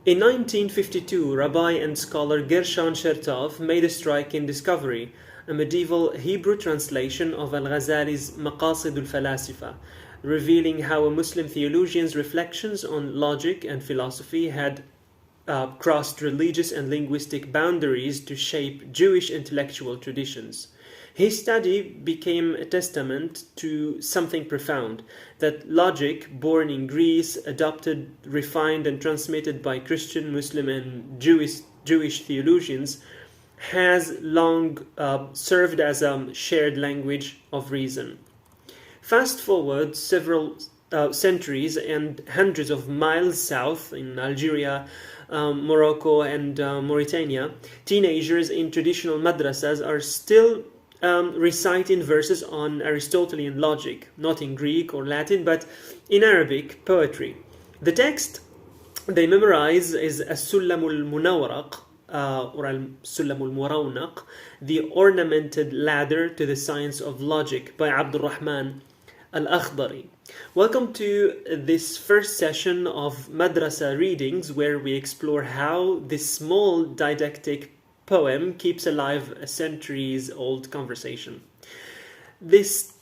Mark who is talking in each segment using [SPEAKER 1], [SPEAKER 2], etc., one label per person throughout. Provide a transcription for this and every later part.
[SPEAKER 1] In 1952, Rabbi and scholar Gershon Chertov made a striking discovery, a medieval Hebrew translation of Al-Ghazali's Maqasid al-Falasifa, revealing how a Muslim theologian's reflections on logic and philosophy had crossed religious and linguistic boundaries to shape Jewish intellectual traditions. His study became a testament to something profound, that logic, born in Greece, adopted, refined, and transmitted by Christian, Muslim, and Jewish theologians, has long served as a shared language of reason. Fast forward several centuries and hundreds of miles south in Algeria, Morocco, and Mauritania, teenagers in traditional madrasas are still reciting verses on Aristotelian logic, not in Greek or Latin, but in Arabic poetry. The text they memorize is السلم المنورق or السلم المنورق, the ornamented ladder to the science of logic by Abdurrahman Al-Akhdari. Welcome to this first session of Madrasa Readings, where we explore how this small didactic poem keeps alive a centuries-old conversation. This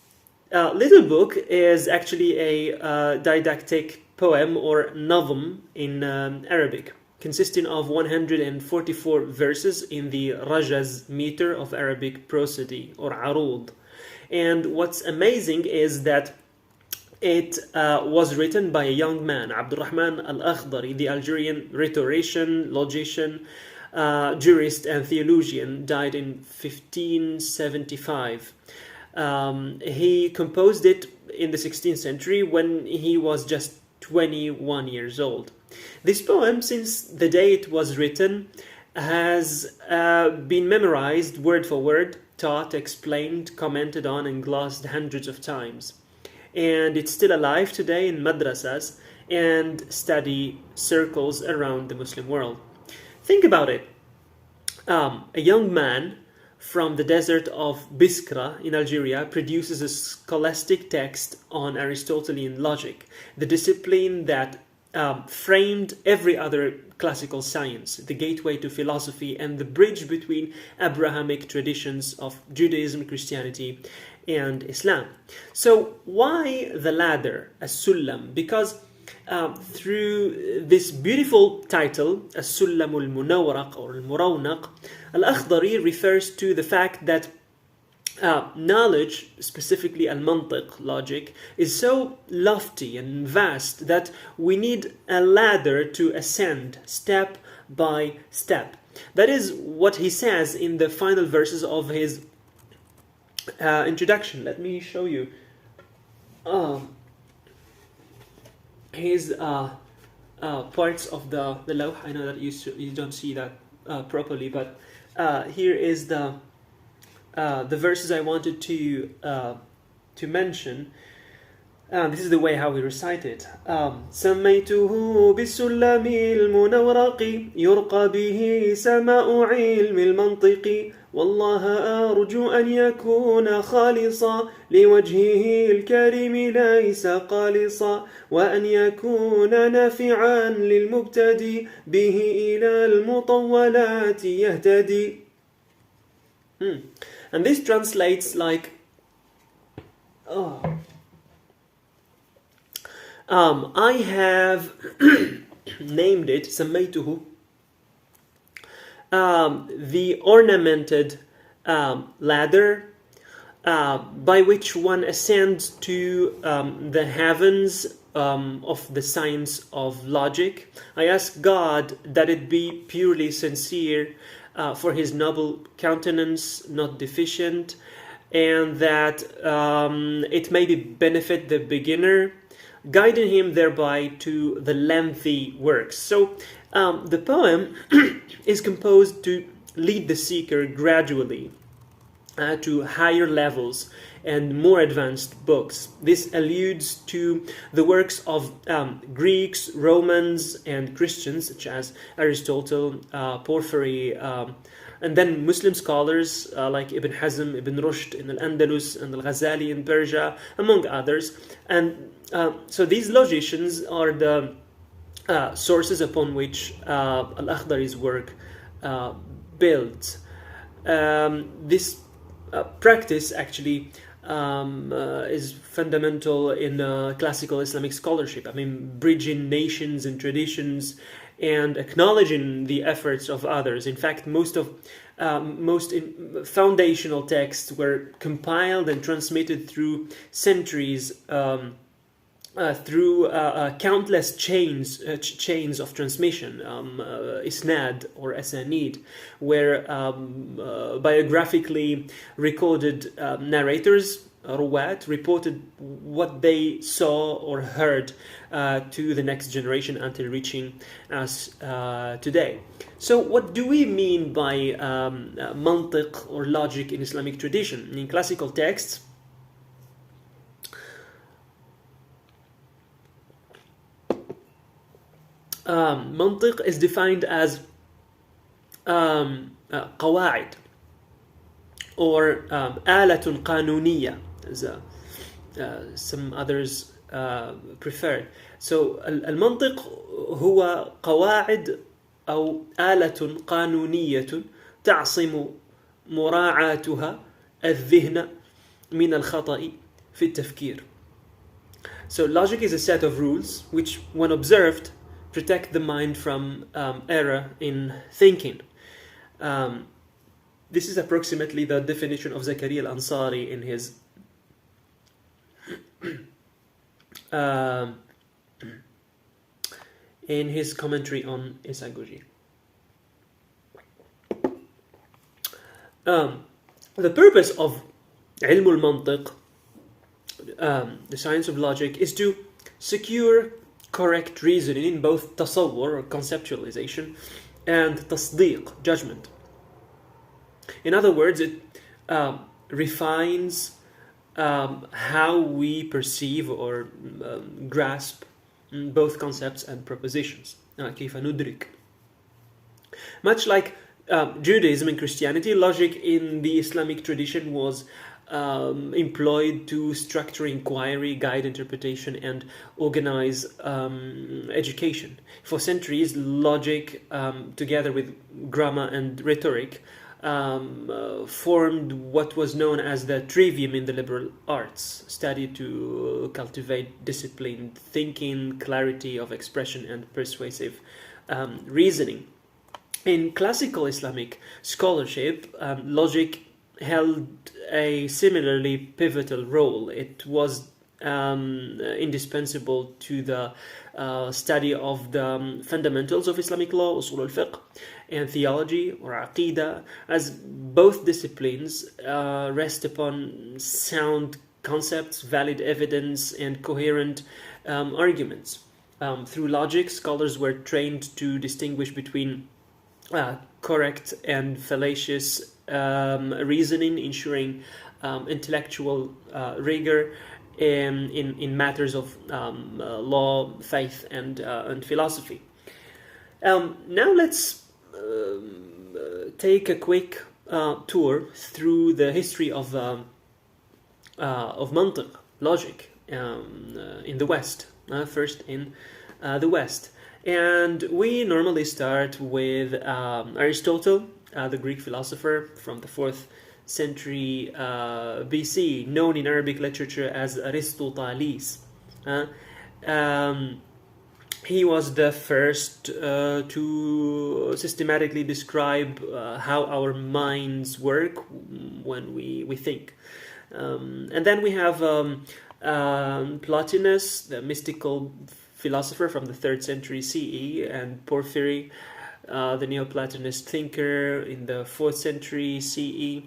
[SPEAKER 1] little book is actually a didactic poem or nazm in Arabic, consisting of 144 verses in the Rajaz meter of Arabic prosody or arud. And what's amazing is that it was written by a young man, Abdurrahman Al-Akhdari, the Algerian rhetorician, logician, jurist, and theologian, died in 1575. He composed it in the 16th century when he was just 21 years old. This poem, since the day it was written, has been memorized word for word, taught, explained, commented on, and glossed hundreds of times. And it's still alive today in madrasas and study circles around the Muslim world. Think about it. A young man from the desert of Biskra in Algeria produces a scholastic text on Aristotelian logic, the discipline that framed every other classical science, the gateway to philosophy, and the bridge between Abrahamic traditions of Judaism, Christianity, and Islam. So why the ladder, as-Sullam? Because through this beautiful title, السلم المنورق or المرونق, Al-Akhdari refers to the fact that knowledge, specifically المنطق, logic, is so lofty and vast that we need a ladder to ascend step by step. That is what he says in the final verses of his introduction. Let me show you. His parts of the lawh. I know that you don't see that properly, but here is the verses I wanted to mention. This is the way how we recite it. سميته بالسلم المنورق يرقى به سماء علم المنطق والله أرجو أن يكون خالصا لوجهه الكريم ليس قالصا وأن يكون نافعا للمبتدي به إلى المطولات يهتدي. And this translates like I have named it سميته the ornamented ladder by which one ascends to the heavens of the science of logic. I ask God that it be purely sincere, for his noble countenance not deficient, and that it may benefit the beginner, guiding him thereby to the lengthy works. So the poem is composed to lead the seeker gradually to higher levels and more advanced books. This alludes to the works of Greeks, Romans, and Christians such as Aristotle, Porphyry, and then Muslim scholars like Ibn Hazm, Ibn Rushd in Al-Andalus, and Al-Ghazali in Persia, among others. And so these logicians are the sources upon which Al-Akhdari's work builds. This practice actually is fundamental in classical Islamic scholarship. I mean, bridging nations and traditions and acknowledging the efforts of others. In fact, most foundational texts were compiled and transmitted through centuries, through countless chains of transmission, isnad or asanid, where biographically recorded narrators, ruwat, reported what they saw or heard to the next generation until reaching us today. So what do we mean by mantiq or logic in Islamic tradition? In classical texts, منطق is defined as قواعد or آلة قانونية, as some others prefer. So المنطق هو قواعد أو آلة قانونية تعصم مراعاتها الذهن من الخطأ في التفكير. So logic is a set of rules which, when observed, protect the mind from error in thinking. This is approximately the definition of Zakaria al-Ansari in his commentary on Isagogi. The purpose of ilm al-mantiq, the science of logic, is to secure correct reasoning in both tasawwur or conceptualization and tasdiq, judgment. In other words, it refines how we perceive or grasp both concepts and propositions. كيف ندرك. Much like Judaism and Christianity, logic in the Islamic tradition was employed to structure inquiry, guide interpretation, and organize education. For centuries, logic, together with grammar and rhetoric, formed what was known as the trivium in the liberal arts, studied to cultivate disciplined thinking, clarity of expression, and persuasive reasoning. In classical Islamic scholarship, logic held a similarly pivotal role. It was indispensable to the study of the fundamentals of Islamic law, usul al-fiqh, and theology or aqidah, as both disciplines rest upon sound concepts, valid evidence, and coherent arguments. Through logic, scholars were trained to distinguish between correct and fallacious reasoning, ensuring intellectual rigor in matters of law, faith, and philosophy. Now let's take a quick tour through the history of mantiq, logic, in the West. First in the West. And we normally start with Aristotle, the Greek philosopher from the 4th century BC, known in Arabic literature as Aristoteles. He was the first to systematically describe how our minds work when we think. And then we have Plotinus, the mystical philosopher from the 3rd century CE, and Porphyry, the Neoplatonist thinker in the 4th century CE,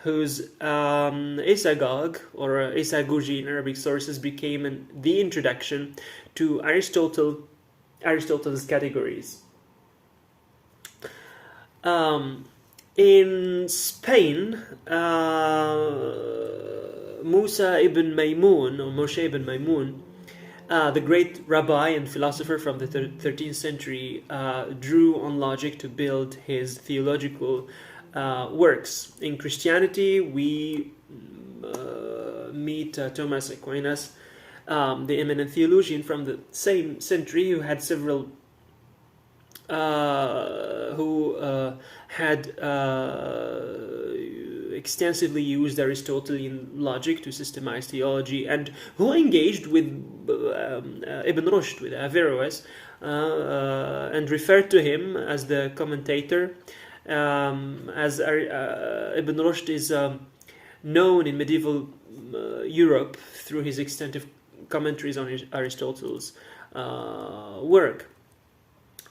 [SPEAKER 1] whose Isagoge or Isagogi in Arabic sources became the introduction to Aristotle's categories. In Spain, Musa ibn Maymun, or Moshe ibn Maymun, the great rabbi and philosopher from the 13th century, drew on logic to build his theological works. In Christianity, we meet Thomas Aquinas, the eminent theologian from the same century, who had several who had extensively used Aristotelian logic to systemize theology, and who engaged with Ibn Rushd, with Averroes, and referred to him as the commentator, as Ibn Rushd is known in medieval Europe through his extensive commentaries on Aristotle's work.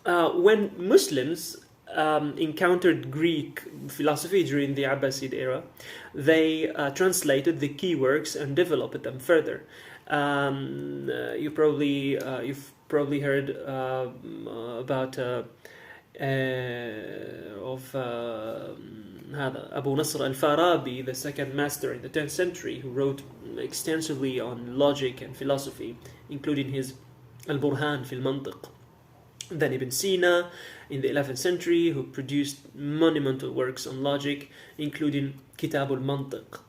[SPEAKER 1] When Muslims encountered Greek philosophy during the Abbasid era, they translated the key works and developed them further. You've probably heard about Abu Nasr al-Farabi, the second master in the 10th century, who wrote extensively on logic and philosophy, including his Al-Burhan fi al-Manطق. Then Ibn Sina in the 11th century, who produced monumental works on logic, including Kitab al-Manطق.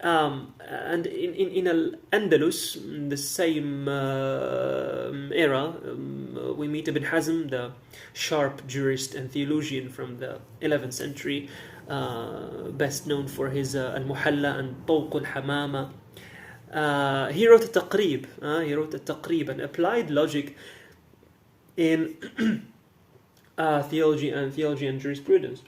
[SPEAKER 1] And in Al-Andalus, in the same era, we meet Ibn Hazm, the sharp jurist and theologian from the 11th century, best known for his Al-Muhalla and Tawq al-Hamama. He wrote a Taqrib and applied logic in theology and jurisprudence.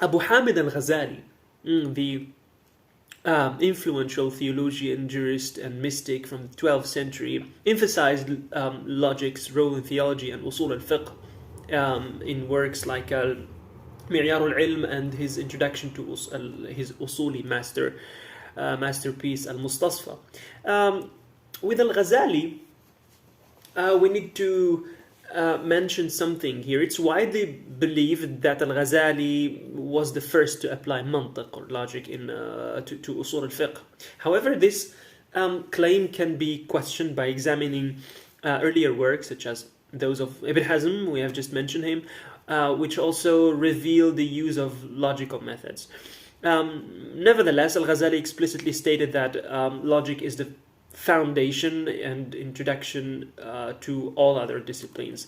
[SPEAKER 1] Abu Hamid al-Ghazali, the influential theologian, jurist, and mystic from the 12th century, emphasized logic's role in theology and usul al-fiqh in works like Mi'yar al-Ilm and his introduction to his usuli masterpiece al-Mustasfa. With al-Ghazali, we need to mention something here. It's widely believed that al-Ghazali was the first to apply mantiq or logic to usul al-fiqh. However, this claim can be questioned by examining earlier works such as those of Ibn Hazm, we have just mentioned him, which also reveal the use of logical methods. Nevertheless, al-Ghazali explicitly stated that logic is the foundation and introduction to all other disciplines.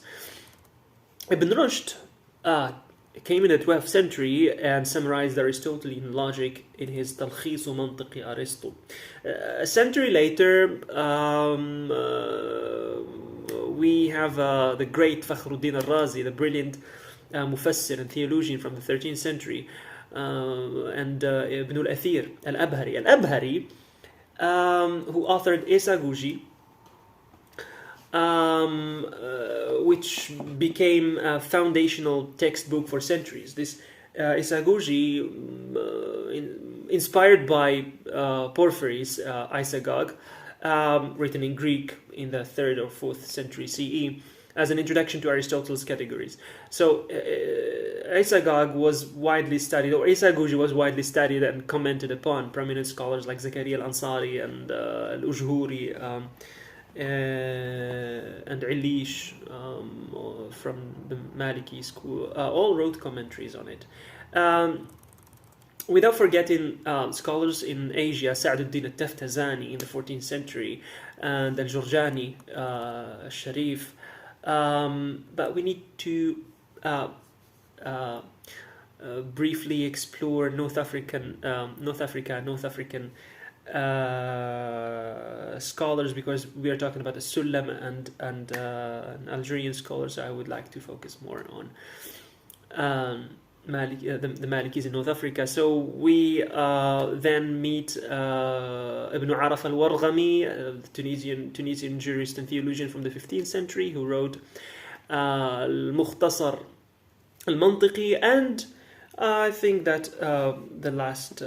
[SPEAKER 1] Ibn Rushd came in the 12th century and summarized Aristotelian logic in his Talkhis Mantiqi Aristo. A century later, we have the great Fakhruddin al-Razi, the brilliant mufassir and theologian from the 13th century, and Ibn al-Athir al-Abhari, who authored Esaguji, which became a foundational textbook for centuries. This Esaguji, inspired by Porphyry's Isagoge, written in Greek in the 3rd or 4th century CE, as an introduction to Aristotle's categories. So Isagoge was widely studied, or Esaguji was widely studied and commented upon. Prominent scholars like Zakaria al-Ansari and al-Ujhuri and Ilish from the Maliki school all wrote commentaries on it. Without forgetting scholars in Asia, Sa'duddin al-Taftazani in the 14th century, and al-Jurjani, al-Sharif. But we need to briefly explore North African scholars, because we are talking about the Sullam and Algerian scholars. I would like to focus more on the Malikis in North Africa. So we then meet Ibn Araf al-Warghami, Tunisian jurist and theologian from the 15th century, who wrote al-Mukhtasar al-Mantiqi, and I think that the last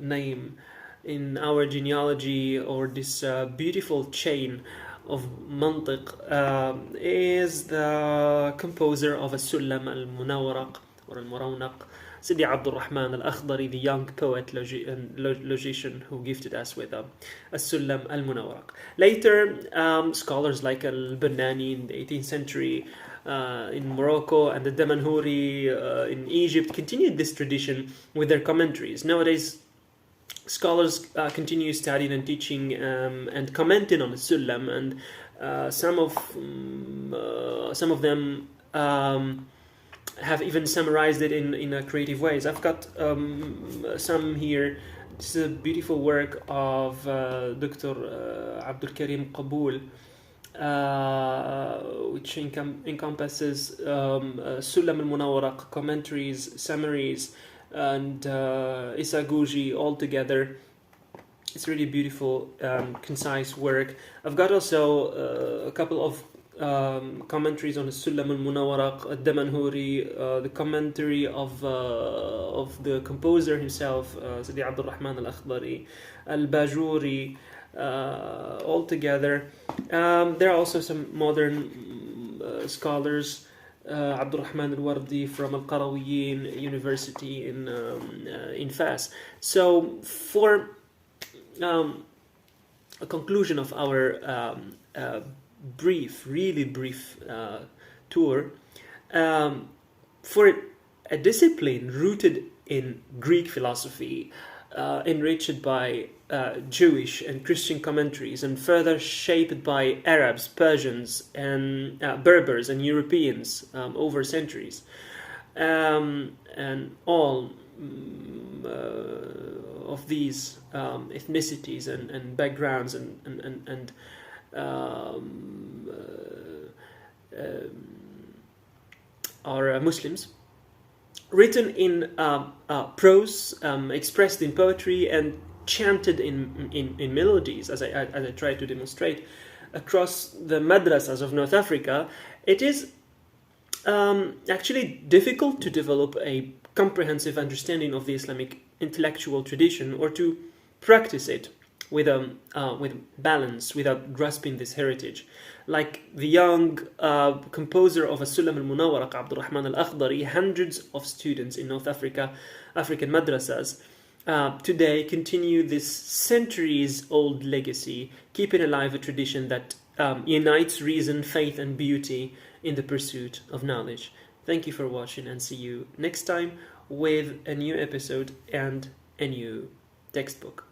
[SPEAKER 1] name in our genealogy, or this beautiful chain of Mantiq, is the composer of Al-Sullam al-Munawraq or al-Murawnak, Sidi Abdul Rahman al-Akhdari, the young poet and logician who gifted us with Al-Sullam al-Munawraq. Later, scholars like al-Bannani in the 18th century in Morocco and the Damanhuri in Egypt continued this tradition with their commentaries. Nowadays, scholars continue studying and teaching and commenting on the Sullam, and Some of them have even summarized it in creative ways. I've got some here. This is a beautiful work of Dr. Abdul Karim Qabool, which encompasses Sulam al-Munawwaraq, commentaries, summaries, and Isa Guji all together. It's really beautiful, concise work. I've got also a couple of commentaries on السلم المنورق, الدمنهوري, the commentary of the composer himself, Sidi Abdul Rahman al-Akhdari, al-Bajuri, all together. There are also some modern scholars, Abdul Rahman al-Wardi from Al-Qarawiyyin University in Fas. So for a conclusion of our really brief tour, for a discipline rooted in Greek philosophy, enriched by Jewish and Christian commentaries, and further shaped by Arabs, Persians, and Berbers and Europeans over centuries, and all of these ethnicities and backgrounds and are Muslims, written in prose, expressed in poetry, and chanted in melodies, as I try to demonstrate, across the madrasas of North Africa. It is actually difficult to develop a comprehensive understanding of the Islamic intellectual tradition, or to practice it with balance, without grasping this heritage. Like the young composer of السلم المنورق, Abdul Rahman al-Akhdari, hundreds of students in North Africa, African madrasas, today continue this centuries-old legacy, keeping alive a tradition that unites reason, faith, and beauty in the pursuit of knowledge. Thank you for watching, and see you next time with a new episode and a new textbook.